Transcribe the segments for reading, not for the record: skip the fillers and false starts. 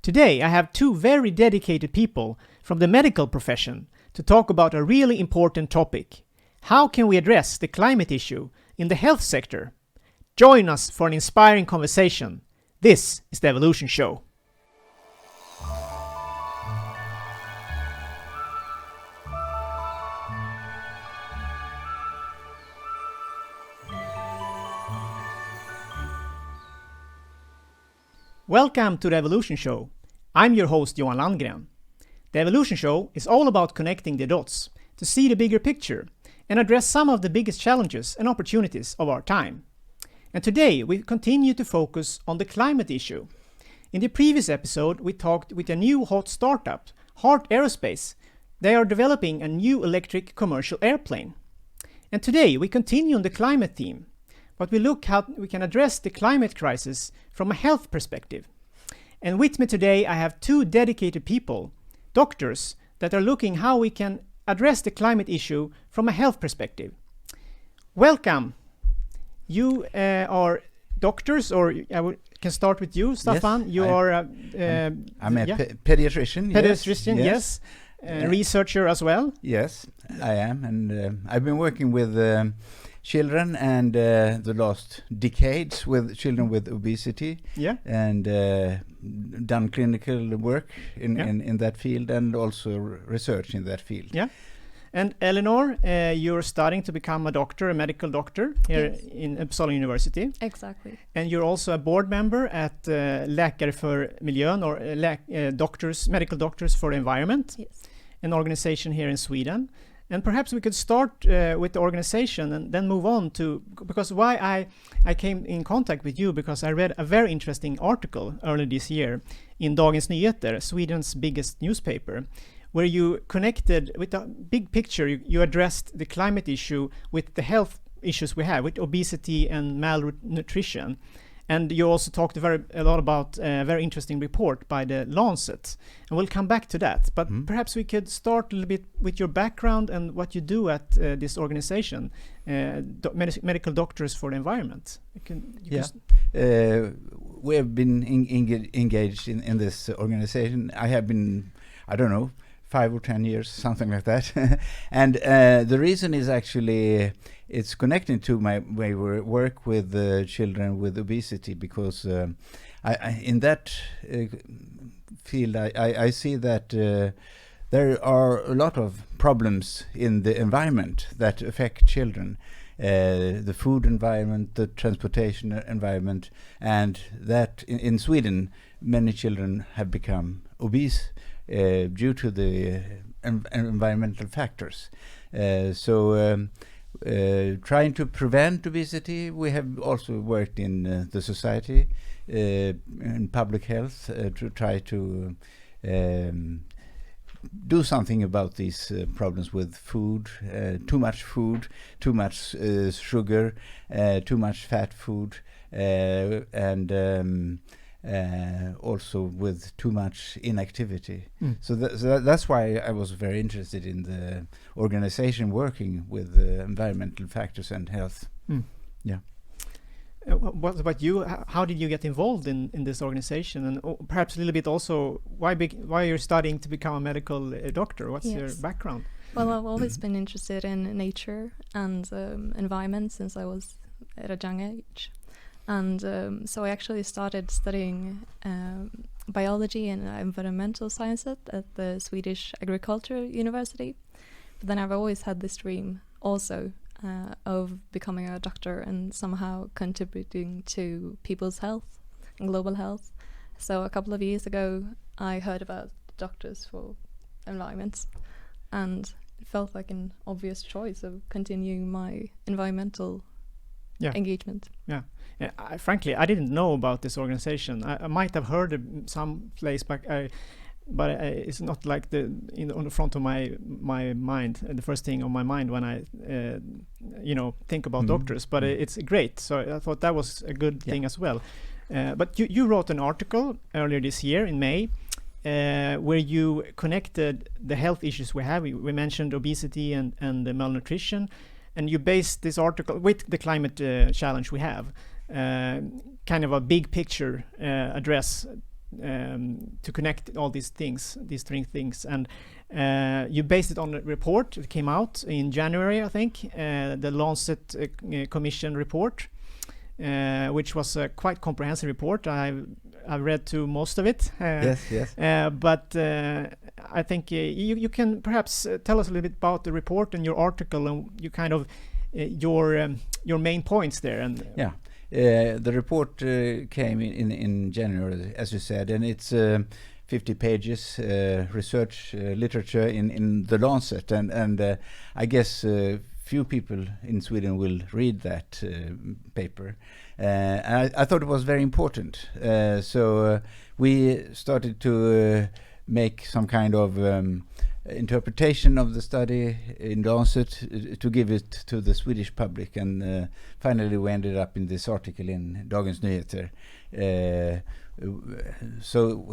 Today I have two very dedicated people from the medical profession to talk about a really important topic. How can we address the climate issue in the health sector? Join us for an inspiring conversation. This is the Evolution Show. Welcome to the Evolution Show. I'm your host Johan Landgren. The Evolution Show is all about connecting the dots to see the bigger picture and address some of the biggest challenges and opportunities of our time. And today we continue to focus on the climate issue. In the previous episode we talked with a new hot startup, Heart Aerospace. They are developing a new electric commercial airplane. And today we continue on the climate theme, but we look how we can address the climate crisis from a health perspective. And with me today I have two dedicated people, doctors, that are looking how we can address the climate issue from a health perspective. Welcome. You are doctors, or can start with you, Staffan. Yes, you are I'm a pediatrician. Pediatrician, yes. Researcher as well. Yes, I am, and I've been working with children and the last decades with children with obesity. Yeah. And done clinical work in that field and also research in that field. Yeah. And Ellinor, you're studying to become a doctor, a medical doctor here in Uppsala University. Exactly. And you're also a board member at Läkare för Miljön, or medical doctors for the environment, an organization here in Sweden. And perhaps we could start with the organization and then move on to, because why I came in contact with you, because I read a very interesting article earlier this year in Dagens Nyheter, Sweden's biggest newspaper, where you connected with a big picture. You addressed the climate issue with the health issues we have with obesity and malnutrition. And you also talked a lot about a very interesting report by the Lancet. And we'll come back to that. But perhaps we could start a little bit with your background and what you do at this organization, Medical Doctors for the Environment. We have been engaged in this organization. I have been, 5 or 10 years, something like that. And the reason is actually, it's connecting to my work with children with obesity, because I in that field I see that there are a lot of problems in the environment that affect children. The food environment, the transportation environment, and that in Sweden many children have become obese due to the environmental factors. Trying to prevent obesity, we have also worked in the society, in public health, to try to do something about these problems with food, too much sugar, too much fat food, and also with too much inactivity. So that's why I was very interested in the organization working with environmental factors and health. Yeah. What about you? How did you get involved in this organization? And perhaps a little bit also why you're studying to become a medical doctor? What's your background? Well, I've always been interested in nature and environment since I was at a young age. And so I actually started studying biology and environmental sciences at the Swedish Agricultural University. But then I've always had this dream also of becoming a doctor and somehow contributing to people's health and global health. So a couple of years ago I heard about Doctors for Environment, and it felt like an obvious choice of continuing my environmental engagement. Frankly, I didn't know about this organization. I might have heard some place back, but it's not like on the front of my mind, the first thing on my mind when I think about doctors. But it's great, so I thought that was a good thing as well. But you wrote an article earlier this year in May, where you connected the health issues we have. We mentioned obesity and the malnutrition, and you based this article with the climate challenge we have, kind of a big picture address to connect all these things, these three things, and you based it on a report that came out in January, I think, the Lancet Commission report, which was a quite comprehensive report. I've read through most of it. Yes. But I think you can perhaps tell us a little bit about the report and your article and you kind of your main points there. And the report came in January, as you said, and it's 50 pages research literature in the Lancet, and I guess few people in Sweden will read that paper. And I thought it was very important. So we started to make some kind of interpretation of the study in Lancet to give it to the Swedish public, and finally we ended up in this article in Dagens Nyheter. So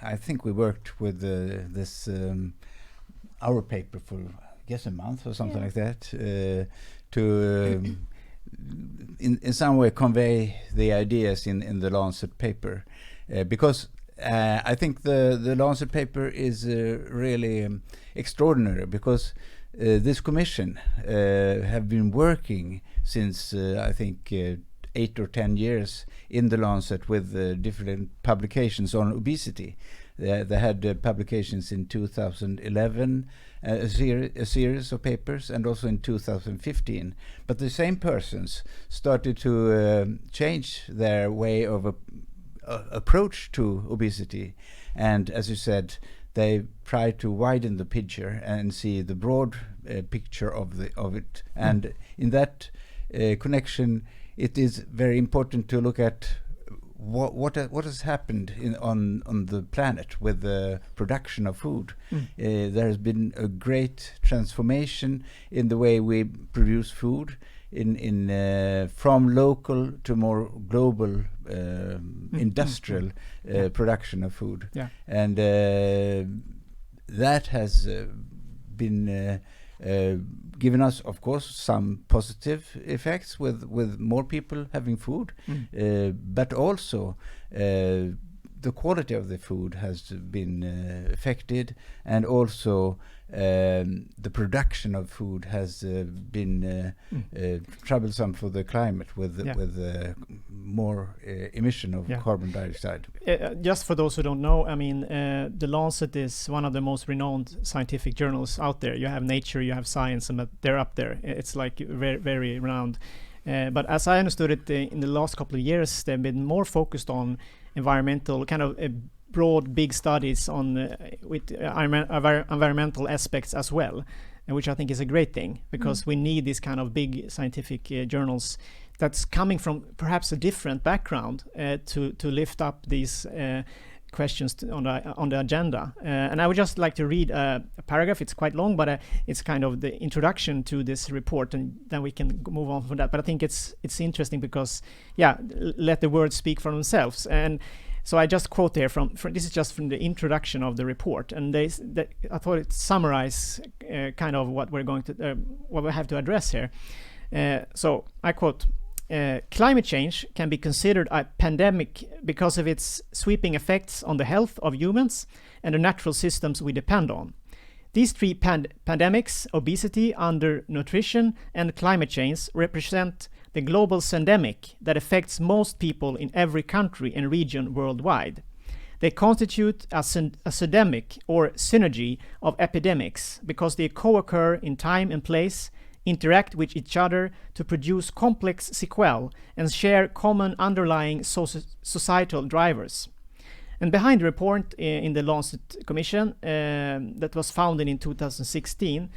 I think we worked with this our paper for I guess a month or something like that to in some way convey the ideas in the Lancet paper, because I think the Lancet paper is really extraordinary, because this commission have been working since I think 8 or 10 years in the Lancet with different publications on obesity. They had publications in 2011, a series of papers, and also in 2015. But the same persons started to change their way of approach to obesity, and as you said, they try to widen the picture and see the broad picture of it. And in that connection, it is very important to look at what has happened on the planet with the production of food. There has been a great transformation in the way we produce food, from local to more global industrial production of food. And that has been given us, of course, some positive effects with more people having food, but also the quality of the food has been affected, and also the production of food has been troublesome for the climate with more emission of carbon dioxide. Just for those who don't know, I mean, the Lancet is one of the most renowned scientific journals out there. You have Nature, you have Science, and they're up there. It's like very, very renowned. But as I understood it, in the last couple of years, they've been more focused on environmental, kind of broad, big studies on with environmental aspects as well, which I think is a great thing, because we need these kind of big scientific journals that's coming from perhaps a different background to lift up these questions on the agenda. And I would just like to read a paragraph. It's quite long, but it's kind of the introduction to this report, and then we can move on from that. But I think it's interesting because, let the words speak for themselves. And so I just quote here from this is just from the introduction of the report, and I thought it summarized kind of what we're going to what we have to address here. So I quote: "Climate change can be considered a pandemic because of its sweeping effects on the health of humans and the natural systems we depend on. These three pandemics, obesity, undernutrition, and climate change, represent the global syndemic that affects most people in every country and region worldwide. They constitute a syndemic or synergy of epidemics because they co-occur in time and place, interact with each other to produce complex sequelae, and share common underlying societal drivers." And behind the report in the Lancet Commission that was founded in 2016,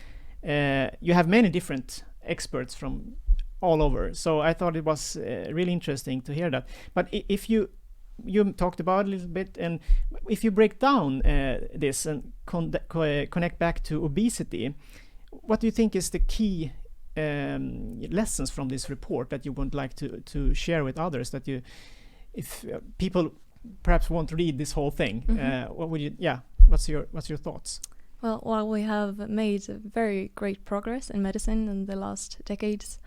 you have many different experts from all over. So I thought it was really interesting to hear that. But if you talked about it a little bit, and if you break down this and connect back to obesity, what do you think is the key lessons from this report that you would like to share with others? That if people perhaps won't read this whole thing, what would you? What's your thoughts? Well, while we have made very great progress in medicine in the last decades,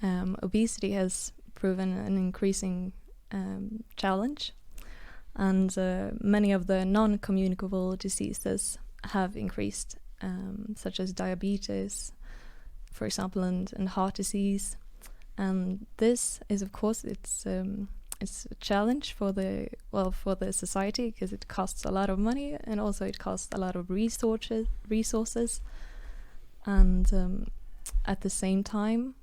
obesity has proven an increasing challenge. and many of the non-communicable diseases have increased, such as diabetes, for example, and heart disease. And this is, of course, it's a challenge for the society, because it costs a lot of money, and also it costs a lot of resources. And at the same time,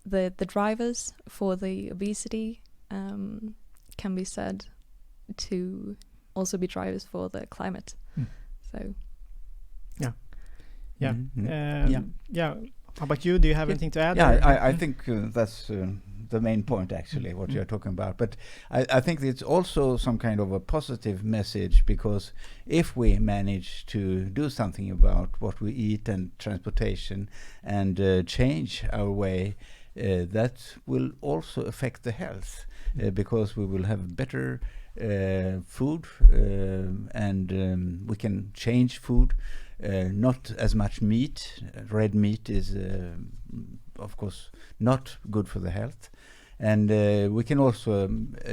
the drivers for the obesity can be said to also be drivers for the climate. So how about you? Do you have anything to add? I think that's the main point, actually, what you're talking about. But I think it's also some kind of a positive message, because if we manage to do something about what we eat and transportation and change our way, that will also affect the health, because we will have better food, and we can change food. Not as much meat. Red meat is, of course, not good for the health. And we can also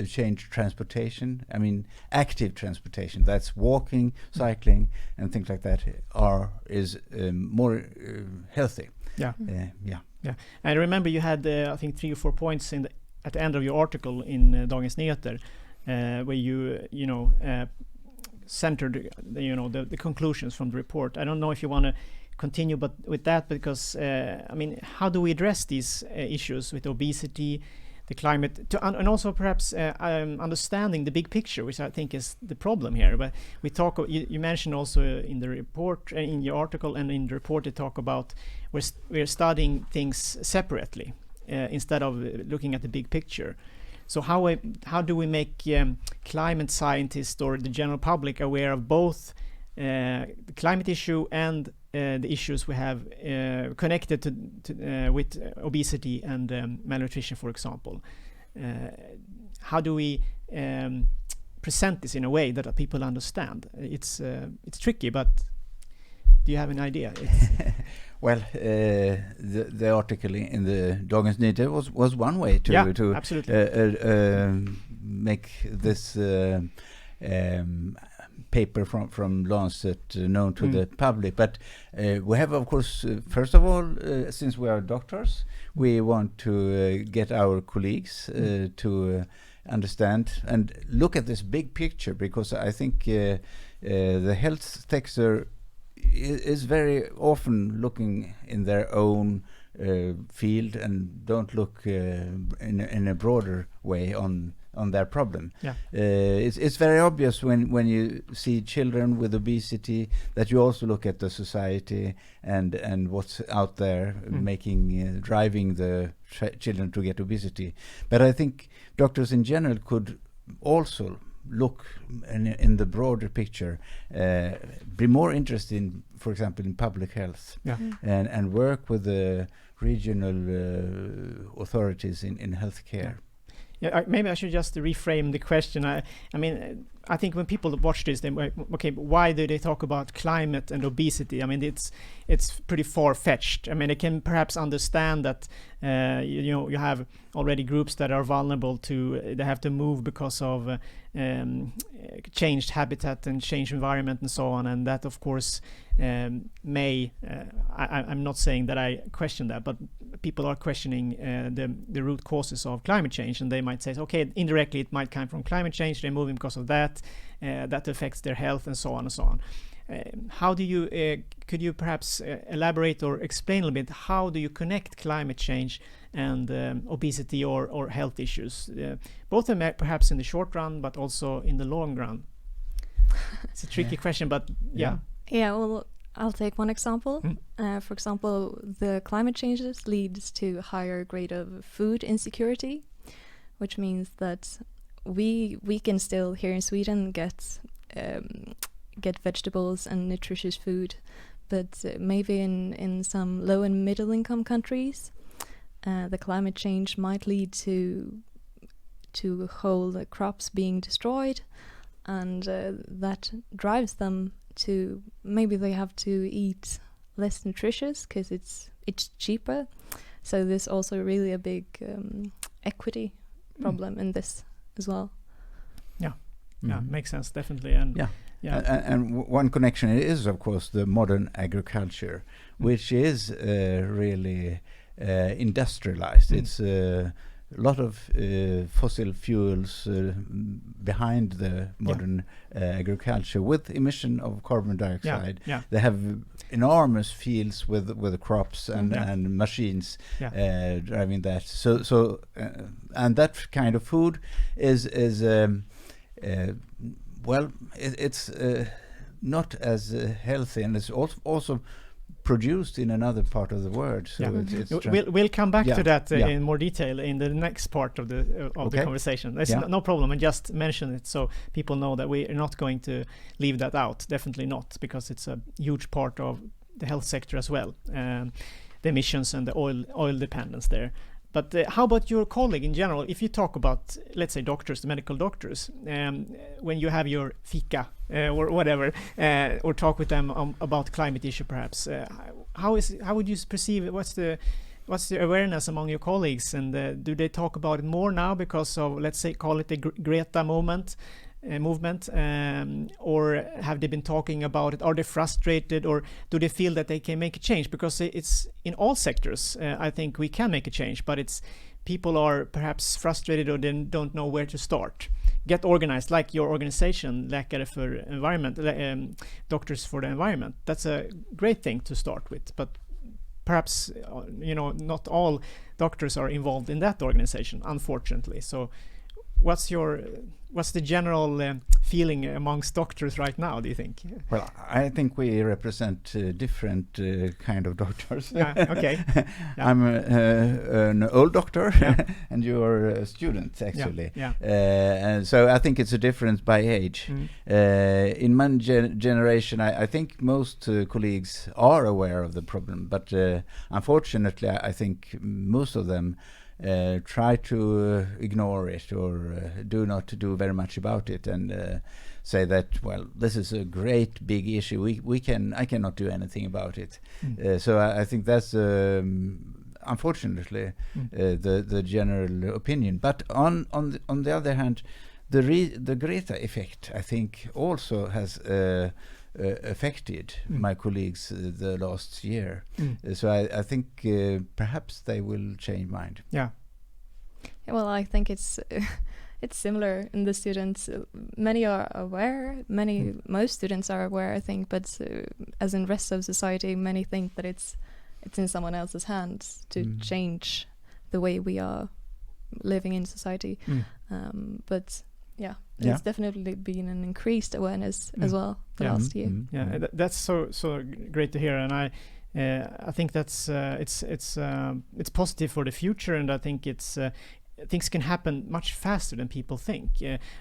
change transportation. I mean, active transportation. That's walking, cycling, and things like that is more healthy. Yeah. I remember you had, I think, 3 or 4 points at the end of your article in Dagens Nyheter, where you centered the conclusions from the report. I don't know if you want to continue with that, because how do we address these issues with obesity, the climate, and also perhaps understanding the big picture, which I think is the problem here. But we talk. You mentioned also in the report, in your article, and in the report, they talk about we're studying things separately instead of looking at the big picture. So how do we make climate scientists or the general public aware of both the climate issue and the issues we have connected to with obesity and malnutrition, for example? How do we present this in a way that people understand? It's tricky, but do you have an idea? Well, the article in the Dagens Nyheter was one way to make this paper from Lancet known to the public. But we have, of course, first of all, since we are doctors, we want to get our colleagues to understand and look at this big picture, because I think the health sector is very often looking in their own field and don't look in a broader way on their problem. It's very obvious when you see children with obesity that you also look at the society and what's out there driving the children to get obesity. But I think doctors in general could also look in the broader picture, be more interested in, for example, in public health, and work with the regional authorities in healthcare. Maybe I should just reframe the question. I think when people watch this, they might, okay, but why do they talk about climate and obesity? I mean, it's pretty far-fetched. I mean, they can perhaps understand that you have already groups that are vulnerable to, they have to move because of changed habitat and changed environment and so on, and that of course I'm not saying that I question that, but people are questioning the root causes of climate change, and they might say, okay, indirectly it might come from climate change, they're moving because of that affects their health and so on and so on. How do you could you perhaps elaborate or explain a little bit, how do you connect climate change and obesity or health issues, both of them perhaps in the short run but also in the long run? It's a tricky question, but well, I'll take one example. For example, the climate changes leads to higher grade of food insecurity, which means that we can still here in Sweden get vegetables and nutritious food, but maybe in some low and middle income countries, the climate change might lead to whole crops being destroyed, and that drives them to, maybe they have to eat less nutritious because it's cheaper. So there's also really a big equity problem in this as well. Yeah, makes sense, definitely. And and one connection is, of course, the modern agriculture, which is really industrialized. It's a lot of fossil fuels behind the modern agriculture, with emission of carbon dioxide. They have enormous fields with crops and machines driving that. So and that kind of food is well, it's not as healthy, and it's also produced in another part of the world. So we'll come back to that in more detail in the next part of the conversation. There's no problem, and just mention it so people know that we are not going to leave that out. Definitely not, because it's a huge part of the health sector as well, the emissions and the oil dependence there. But how about your colleague in general? If you talk about, let's say, doctors, the medical doctors, when you have your fika or whatever, or talk with them about climate issue, perhaps, how would you perceive? What's the awareness among your colleagues, and do they talk about it more now because of, let's say, call it the Greta movement, or have they been talking about it? Are they frustrated, or do they feel that they can make a change? Because it's in all sectors, I think we can make a change, but it's people are perhaps frustrated or they don't know where to start. Get organized, like your organization, Läkare for Environment, Doctors for the Environment. That's a great thing to start with, but perhaps not all doctors are involved in that organization, unfortunately. So what's the general feeling amongst doctors right now, do you think? Well, I think we represent different kind of doctors. I'm an old doctor, and you're a student, actually. And so I think it's a difference by age. In my generation, I think most colleagues are aware of the problem, but unfortunately, I think most of them try to ignore it, or do not do very much about it, and say that, well, this is a great big issue. I cannot do anything about it. So I think that's unfortunately the general opinion. But on the other hand, the Greta effect, I think, also has affected my colleagues the last year. So I think perhaps they will change mind. Well, I think it's similar in the students. Many are aware. Most students are aware, I think, but as in rest of society, many think that it's in someone else's hands to change the way we are living in society. But it's definitely been an increased awareness as well the last year. That's so great to hear, and I think that's it's positive for the future, and I think it's things can happen much faster than people think.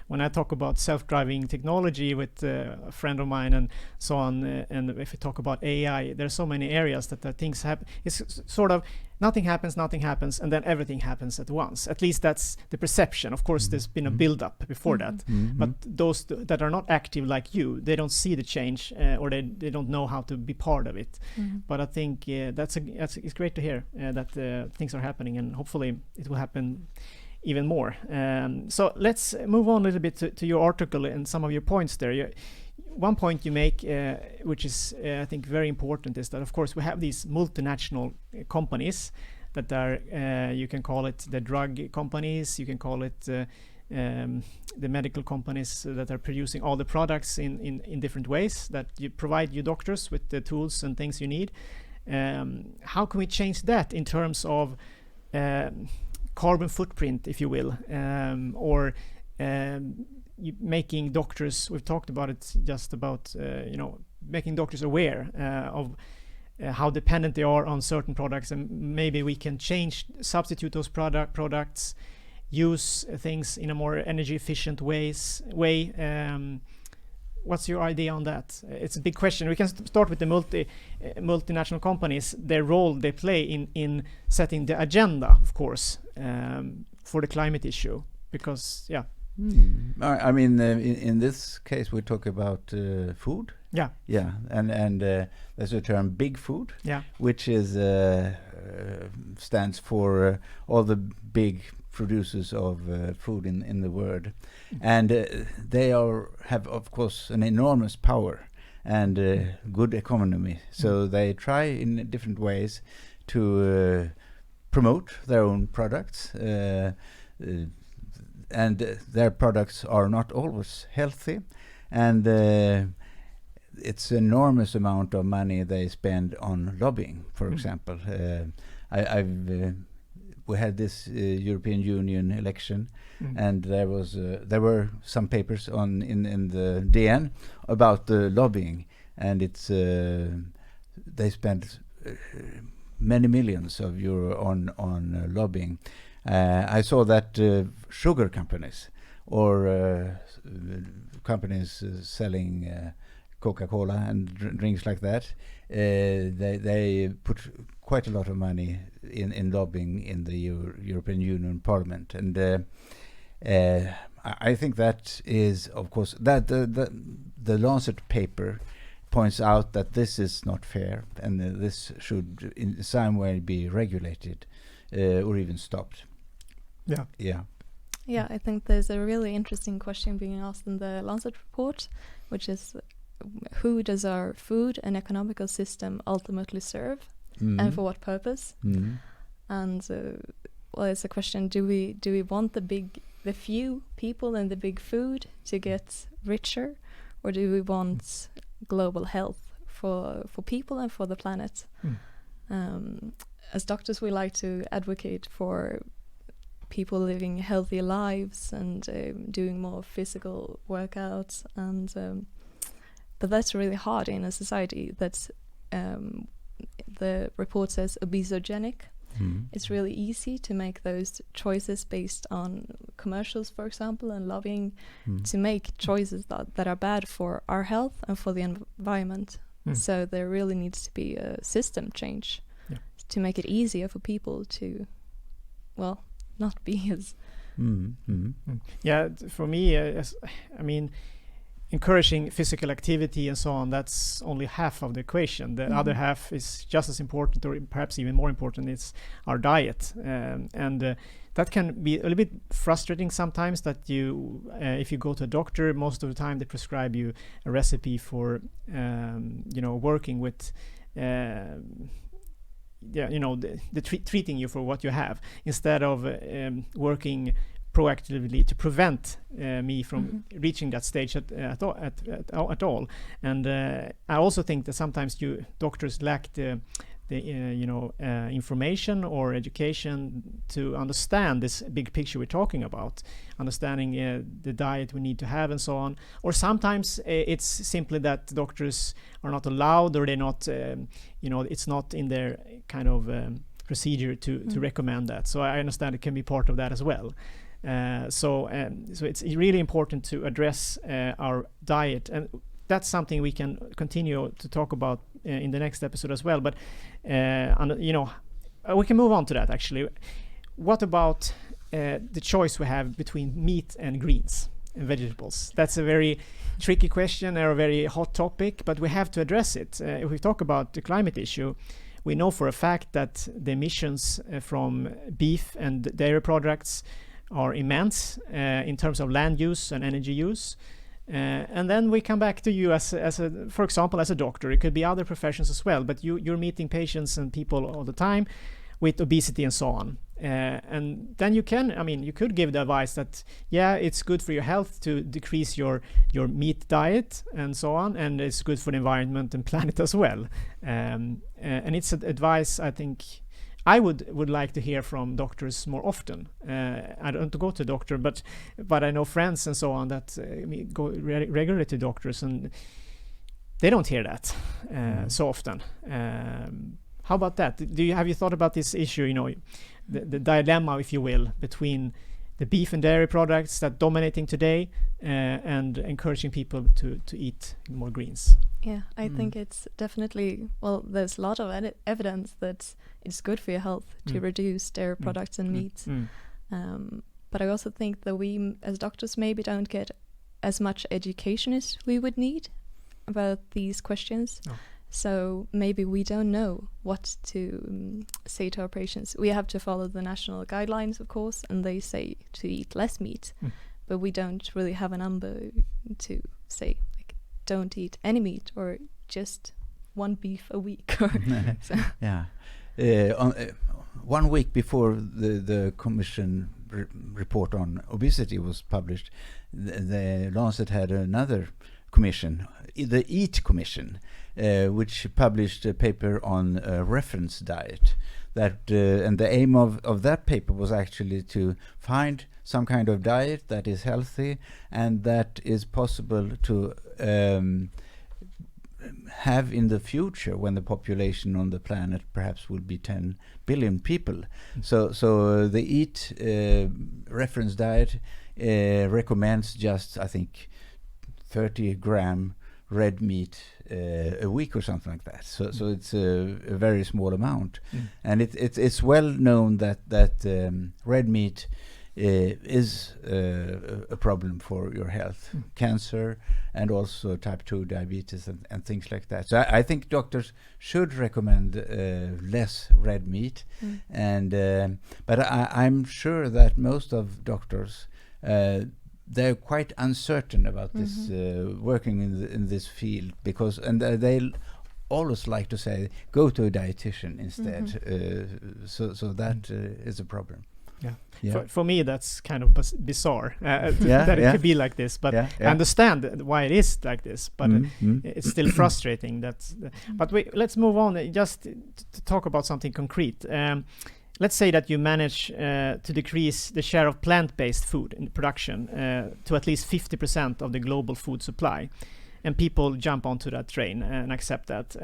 When I talk about self-driving technology with a friend of mine and so on, and if we talk about AI, there are so many areas that things happen. It's sort of nothing happens, and then everything happens at once. At least that's the perception. Of course, there's been a build-up before that, but those that are not active like you, they don't see the change, or they don't know how to be part of it. But I think it's great to hear that things are happening, and hopefully it will happen even more. So let's move on a little bit to your article and some of your points there. One point you make, which is I think very important, is that of course we have these multinational companies that are, you can call it the drug companies, you can call it the medical companies that are producing all the products in different ways, that you provide you doctors with the tools and things you need. How can we change that in terms of carbon footprint, if you will, or making doctors, we've talked about it, just about making doctors aware of how dependent they are on certain products, and maybe we can substitute those products, use things in a more energy efficient way. What's your idea on that? It's a big question. We can start with the multinational companies, their role they play in setting the agenda, of course, for the climate issue, because I mean, in this case, we talk about food. And there's a term, big food, which is stands for all the big producers of food in the world, and they have of course an enormous power and good economy. So they try in different ways to promote their own products, and their products are not always healthy, and it's enormous amount of money they spend on lobbying, for example. We had this European Union election, and there were some papers in the DN about the lobbying, and it's they spent many millions of euro on lobbying. I saw that sugar companies or companies selling Coca-Cola and drinks like that, they put quite a lot of money in lobbying in the European Union Parliament, and I think that is, of course, that the Lancet paper points out that this is not fair, and this should in some way be regulated or even stopped. Yeah, I think there's a really interesting question being asked in the Lancet report, which is, who does our food and economical system ultimately serve, and for what purpose? And well, it's a question: do we want the few people and the big food to get richer, or do we want global health for people and for the planet? As doctors, we like to advocate for people living healthy lives and doing more physical workouts, and but that's really hard in a society that's the report says obesogenic. It's really easy to make those choices based on commercials, for example, and lobbying to make choices that are bad for our health and for the environment. So there really needs to be a system change to make it easier for people to, well, not be as... Yeah, for me, I mean, encouraging physical activity and so on, that's only half of the equation. The other half is just as important, or perhaps even more important, it's our diet. And that can be a little bit frustrating sometimes, that you, if you go to a doctor, most of the time they prescribe you a recipe for, working with, treating you for what you have, instead of working proactively to prevent me from reaching that stage at all. And I also think that sometimes doctors lack the information or education to understand this big picture we're talking about, understanding the diet we need to have and so on. Or sometimes it's simply that doctors are not allowed, or they're not, it's not in their kind of procedure to recommend that. So I understand it can be part of that as well. So it's really important to address our diet, and that's something we can continue to talk about in the next episode as well. But we can move on to that actually. What about the choice we have between meat and greens and vegetables? That's a very tricky question, or a very hot topic, but we have to address it. If we talk about the climate issue, we know for a fact that the emissions from beef and dairy products are immense in terms of land use and energy use. And then we come back to you for example, as a doctor. It could be other professions as well, but you're meeting patients and people all the time with obesity and so on. And then you could give the advice that, it's good for your health to decrease your meat diet and so on, and it's good for the environment and planet as well. And it's advice I think I would like to hear from doctors more often. I don't go to a doctor, but I know friends and so on that go regularly to doctors, and they don't hear that so often. How about that? Have you thought about this issue? The dilemma, if you will, between the beef and dairy products that dominating today, and encouraging people to eat more greens. Yeah, I think it's definitely, there's a lot of evidence that it's good for your health to reduce dairy products and meat. But I also think that we as doctors maybe don't get as much education as we would need about these questions. So maybe we don't know what to say to our patients. We have to follow the national guidelines, of course, and they say to eat less meat, but we don't really have a number to say, like, don't eat any meat or just one beef a week. Or so. Yeah. 1 week before the Commission report on obesity was published, the Lancet had another commission, the EAT Commission, which published a paper on reference diet. And the aim of that paper was actually to find some kind of diet that is healthy and that is possible to have in the future when the population on the planet perhaps will be 10 billion people. So the EAT reference diet recommends just, I think, 30 gram red meat a week or something like that. So it's a very small amount, and it's well known that red meat is a problem for your health, cancer, and also type 2 diabetes and things like that. So I think doctors should recommend less red meat, and but I'm sure that most of doctors they're quite uncertain about this working in this field, because they always like to say go to a dietitian instead. So that is a problem. Yeah. For me, that's kind of bizarre that it could be like this. But I understand why it is like this. But it's still frustrating. But let's move on. Just to talk about something concrete. Let's say that you manage to decrease the share of plant-based food in production to at least 50% of the global food supply, and people jump onto that train and accept that.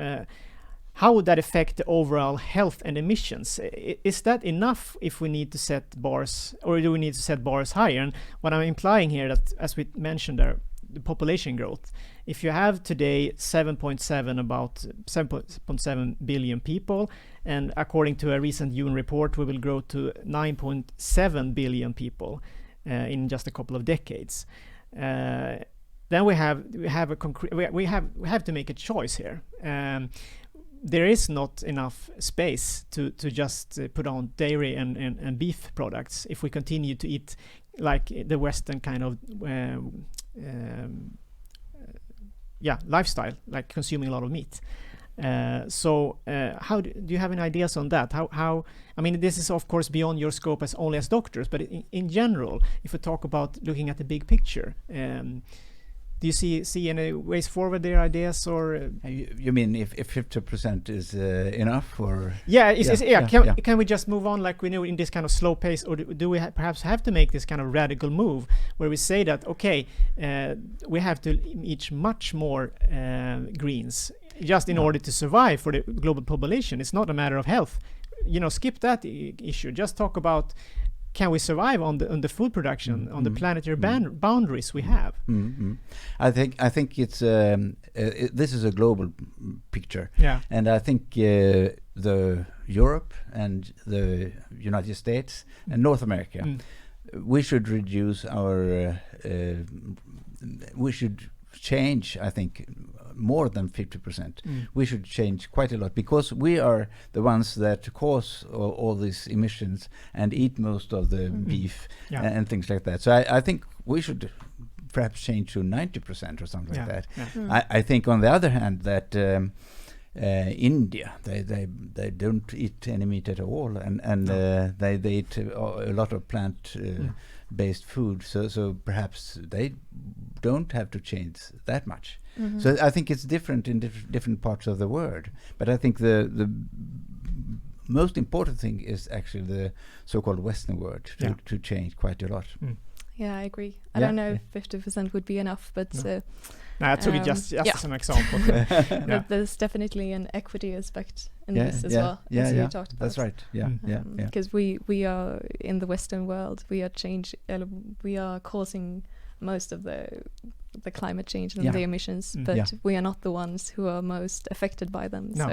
How would that affect the overall health and emissions? Is that enough if we need to set bars, or do we need to set bars higher? And what I'm implying here, that as we mentioned there, the population growth. If you have today 7.7 billion people, and according to a recent UN report, we will grow to 9.7 billion people in just a couple of decades. Then we have to make a choice here. There is not enough space to just put on dairy and beef products if we continue to eat like the Western kind of lifestyle, like consuming a lot of meat. So how do you have any ideas on that? How I mean, this is of course beyond your scope as doctors, but in general, if we talk about looking at the big picture, do you see any ways forward there, ideas, or you mean if 50% is enough, or can we just move on like we know in this kind of slow pace, or do we perhaps have to make this kind of radical move where we say that we have to eat much more greens just in order to survive for the global population? It's not a matter of health, skip that issue, just talk about can we survive on the food production on the planetary boundaries we have? I think it's this is a global picture, and I think the Europe and the United States and North America, we should reduce our we should change, I think, more than 50%. We should change quite a lot, because we are the ones that cause all these emissions and eat most of the beef and things like that. So I think we should perhaps change to 90% or something like that. I think on the other hand that India, they don't eat any meat at all, and they eat a lot of plant based food, so perhaps they don't have to change that much. So I think it's different in different parts of the world, but I think the most important thing is actually the so-called Western world to change quite a lot. Yeah, I agree. I don't know if 50% would be enough, but I took it just as an example. But there's definitely an equity aspect in this as well, as we talked about. That's right. Because we are in the Western world, we are causing most of the climate change and the emissions, but we are not the ones who are most affected by them. No.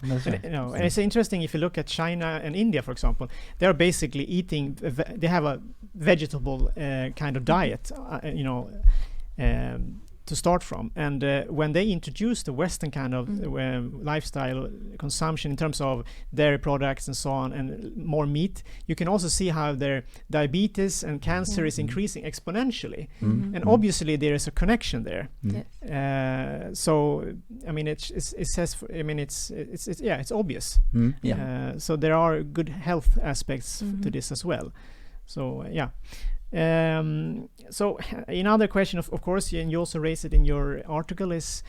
And it's interesting if you look at China and India, for example, they're basically eating. They have a vegetable kind of diet, to start from. And when they introduce the Western kind of lifestyle consumption in terms of dairy products and so on, and more meat, you can also see how their diabetes and cancer is increasing exponentially. And obviously there is a connection there. So I mean, it says, I mean, it's obvious. So there are good health aspects to this as well. So so another question, of course, and you also raised it in your article, is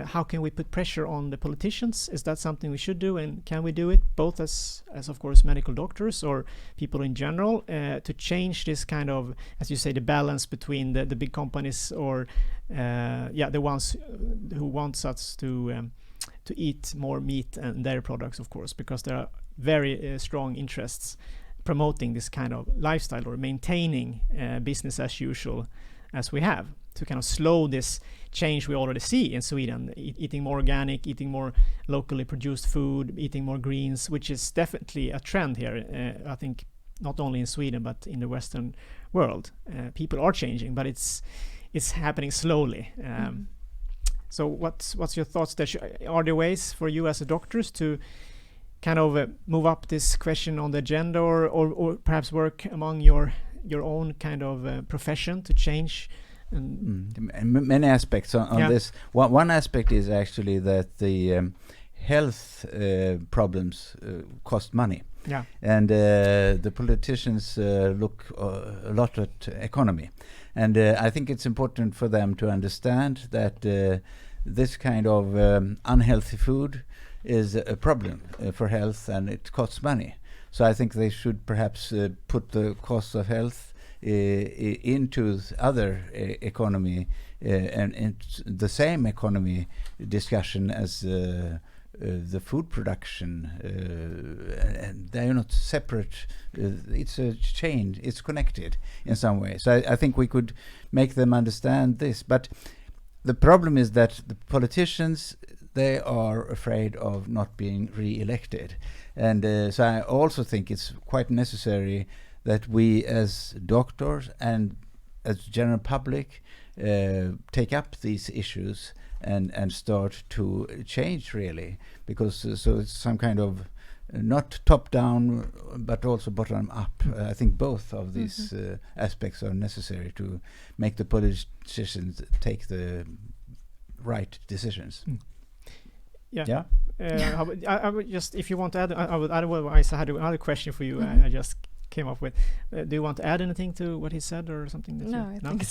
how can we put pressure on the politicians? Is that something we should do, and can we do it both as of course medical doctors or people in general to change this kind of, as you say, the balance between the big companies or the ones who want us to eat more meat and dairy products, of course, because there are very strong interests promoting this kind of lifestyle or maintaining business as usual as we have, to kind of slow this change we already see in Sweden, eating more organic, eating more locally produced food, eating more greens, which is definitely a trend here. I think not only in Sweden but in the Western world, people are changing, but it's happening slowly. So what's your thoughts there? Are there ways for you as a doctors to kind of move up this question on the agenda, or perhaps work among your own kind of profession to change? And many aspects on this. One aspect is actually that the health problems cost money. And the politicians look a lot at economy. And I think it's important for them to understand that this kind of unhealthy food is a problem for health, and it costs money. So I think they should perhaps put the cost of health into other economy and the same economy discussion as the food production. And they are not separate. It's a chain. It's connected in some way. So I think we could make them understand this. But the problem is that the politicians, they are afraid of not being re-elected. And so I also think it's quite necessary that we as doctors and as general public take up these issues and start to change, really. Because so it's some kind of not top down but also bottom up. I think both of these aspects are necessary to make the politicians take the right decisions. I would just, if you want to add, otherwise I had another question for you. I just came up with. Do you want to add anything to what he said or something? That no, I think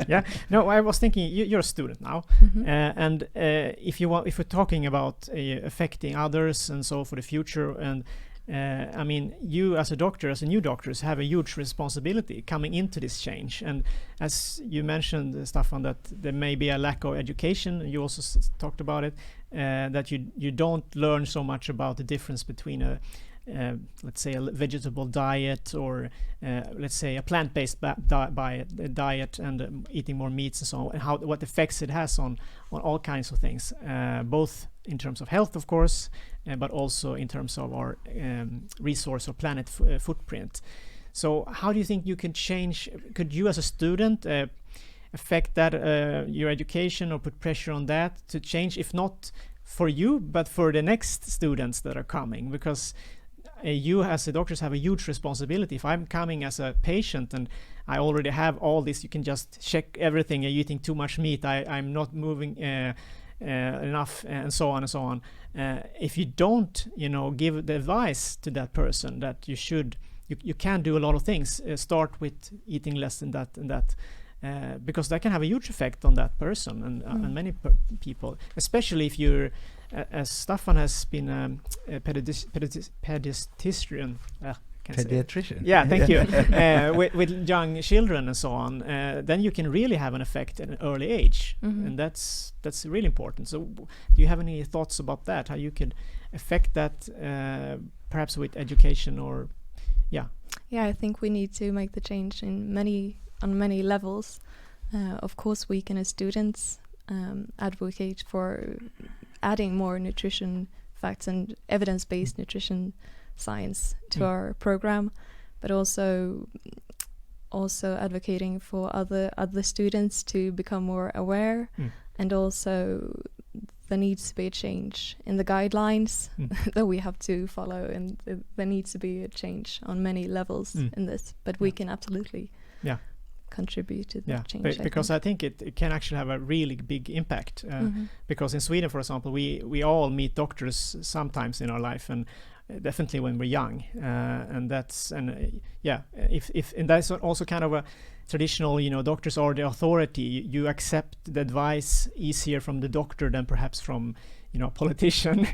yeah. No, I was thinking you're a student now, and if we're talking about affecting others and so for the future, and I mean, you as a doctor, as a new doctor, have a huge responsibility coming into this change. And as you mentioned, Staffan, that there may be a lack of education. You also talked about it, that you don't learn so much about the difference between let's say a vegetable diet or let's say a plant-based diet and eating more meats and so on, and what effects it has on all kinds of things, both in terms of health, of course, but also in terms of our resource or planet footprint. So how do you think you can change? Could you as a student affect that, your education, or put pressure on that to change, if not for you but for the next students that are coming? Because you as a doctors have a huge responsibility. If I'm coming as a patient and I already have all this, you can just check everything. Are you eating too much meat? I'm not moving enough, and so on and so on. If you don't, give the advice to that person that you can do a lot of things. Start with eating less than that and that. Because that can have a huge effect on that person and many people, especially if you're, as Staffan has been a pediatrician. Pediatrician. Yeah, thank you. With young children and so on, then you can really have an effect at an early age, and that's really important. So, do you have any thoughts about that? How you could affect that, perhaps with education or, Yeah, I think we need to make the change on many levels. Of course, we can as students advocate for adding more nutrition facts and evidence-based nutrition science to our program, but also also advocating for other students to become more aware, and also there needs to be a change in the guidelines that we have to follow, and there needs to be a change on many levels in this, but we can absolutely contribute to that change. Because I think it can actually have a really big impact, because in Sweden, for example, we all meet doctors sometimes in our life, and definitely when we're young, and that's if that's also kind of a traditional, doctors are the authority. You accept the advice easier from the doctor than perhaps from a politician.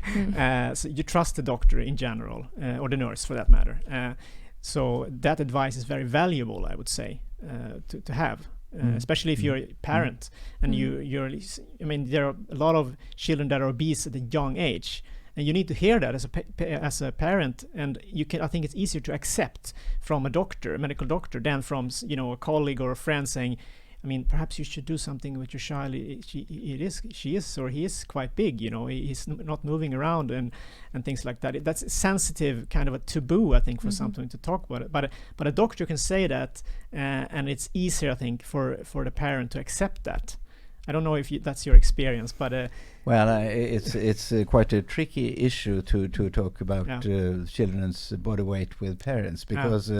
So you trust the doctor in general, or the nurse for that matter. So that advice is very valuable, I would say, to have, especially if you're a parent and you're. I mean, there are a lot of children that are obese at a young age. And you need to hear that as a parent, and I think it's easier to accept from a medical doctor, than from a colleague or a friend saying, I mean, perhaps you should do something with your child. She is or he is quite big. He's not moving around and things like that. That's sensitive, kind of a taboo, I think, for something to talk about it. But a doctor can say that, and it's easier, I think, for the parent to accept that. I don't know if that's your experience, but it's quite a tricky issue to talk about children's body weight with parents, because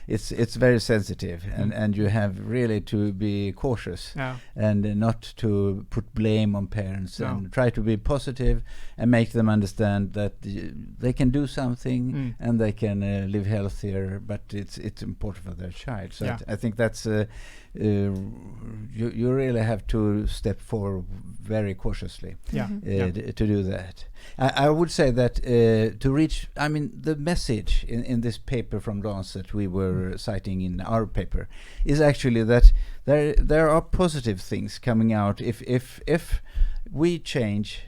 it's very sensitive, and you have really to be cautious and not to put blame on parents, and try to be positive and make them understand that they can do something and they can live healthier, but it's important for their child. So I think that's you really have to step forward very cautiously to do that. I would say that to reach, I mean, the message in this paper from Lancet we were citing in our paper is actually that there are positive things coming out if we change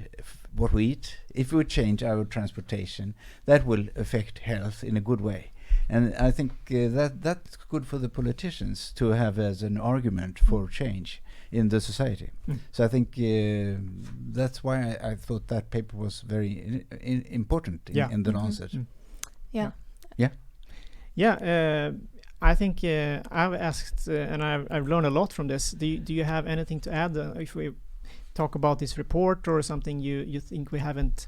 what we eat, if we change our transportation, that will affect health in a good way. And I think that's good for the politicians to have as an argument for change in the society. So I think that's why I thought that paper was very important in the Lancet. I think I've asked and I've learned a lot from this. Do you have anything to add if we talk about this report, or something you think we haven't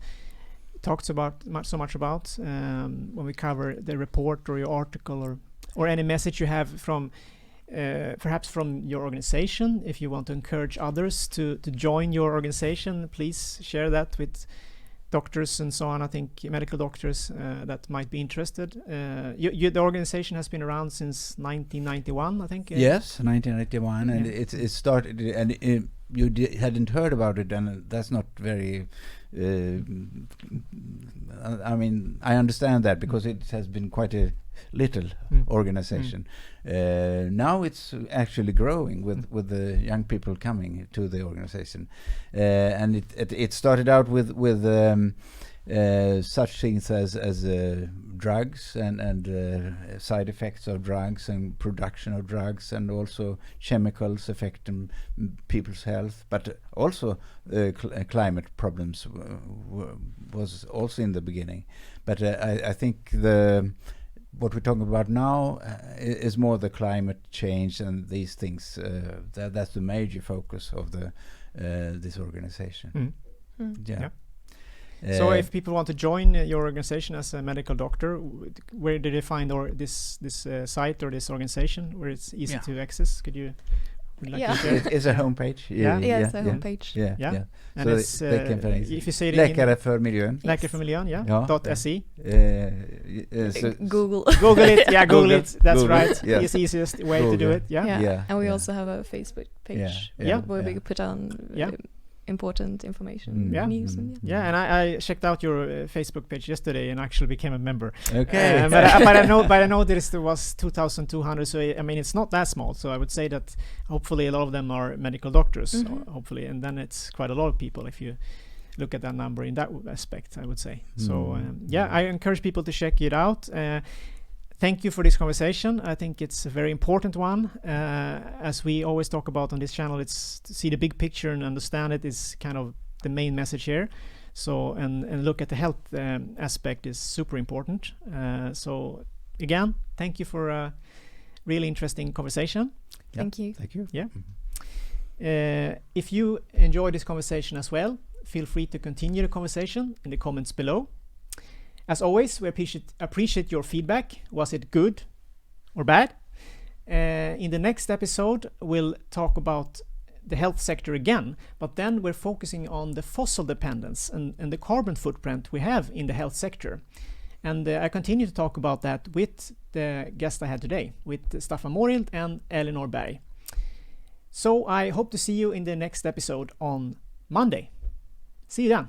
talked about so much about when we cover the report or your article, or any message you have from perhaps from your organization? If you want to encourage others to join your organization, please share that with doctors and so on. I think medical doctors that might be interested. The organization has been around since 1991, I think. Yes, 1991, and it started, and you hadn't heard about it, and that's not very. I mean, I understand that, because it has been quite a little organization. Now it's actually growing with the young people coming to the organization, and it started out with such things as drugs and side effects of drugs and production of drugs, and also chemicals affecting people's health, but also climate problems was also in the beginning. But I think what we're talking about now is more the climate change and these things. That's the major focus of this organization. So if people want to join your organization as a medical doctor, where did they find this site or this organization where it's easy to access? Could you to share? It's a homepage. It's a homepage. And so it's they can find if you say it Läkare för Miljön. Läkare för Miljön, .se. Google it. Google it. That's Google right. it, yes. It's the easiest way to do it. And we also have a Facebook page where we put on important information, news. And I checked out your Facebook page yesterday and actually became a member. Okay. But I noticed there was 2,200. So I mean, it's not that small. So I would say that hopefully a lot of them are medical doctors. Hopefully, and then it's quite a lot of people if you look at that number in that aspect, I would say. So I encourage people to check it out. Thank you for this conversation. I think it's a very important one. As we always talk about on this channel, it's to see the big picture and understand it is kind of the main message here. So, and look at the health aspect is super important. So again, thank you for Really interesting conversation. Thank you. Thank you. Yeah. If you enjoyed this conversation as well, feel free to continue the conversation in the comments below. As always, we appreciate your feedback. Was it good or bad? In the next episode, we'll talk about the health sector again, but then we're focusing on the fossil dependence and the carbon footprint we have in the health sector. And I continue to talk about that with the guest I had today, with Staffan Mårild and Ellinor Berg. So I hope to see you in the next episode on Monday. See you then.